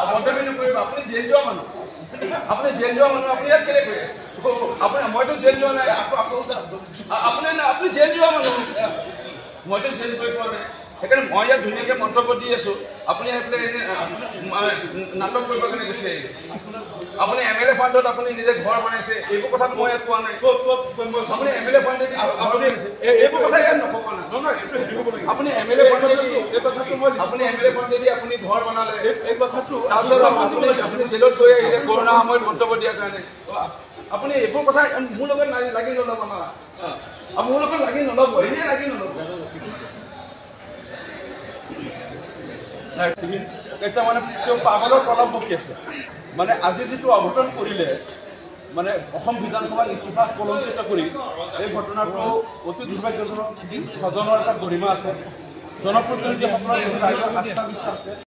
অভদ্ৰামি নকৰিব আপুনি জেল যোৱা মানুহ আপুনি জেল যোৱা মানুহ আপুনি ইয়াত কেলে কৰি আছে আপুনি মইতো জেল যোৱা নাই আপুনি জেল যোৱা মানুহ মইতো জেল গৈ পোৱা নাই সেইকাৰণে মই ইয়াত ধুনীয়াকৈ মন্তব্য দি আছোঁ আপুনি আহি পেলাই নাটক কৰিব কাৰণে গুচি আহিলে আপুনি MLA ফাণ্ডত আপুনি নিজে ঘৰ বনাইছে এইবোৰ কথা মই ইয়াত কোৱা নাই আপুনি MLA ফাণ্ডেদি ঘৰ বনাইছে এইবোৰ কথা ইয়াত নক'ব নাই আপুনি MLA ফাণ্ডেদি আপুনি MLA ফাণ্ডেদি আপুনি ঘৰ বনালে এই কথাটো তাৰপিছত আপুনি জেলত গৈ আহিলে কৰোণা সময়ত মন্তব্য দিয়াৰ কাৰণে আপুনি এইবোৰ কথা মোৰ লগত লাগি নল'ব না মোৰ লগত লাগি নল'ব এনেই লাগি নল'ব এতিয়া মানে তেওঁ পাগলৰ প্ৰলাপ বকি আছে মানে আজি যিটো অঘটন কৰিলে মানে অসম বিধানসভাৰ ইতিহাস কলংকিত কৰি এই ঘটনাটো অতি দুৰ্ভাগ্যজনক সদনৰ এটা গৰিমা আছে জনপ্ৰতিনিধিসকলৰ ৰাইজৰ আস্থা বিশ্বাস আছে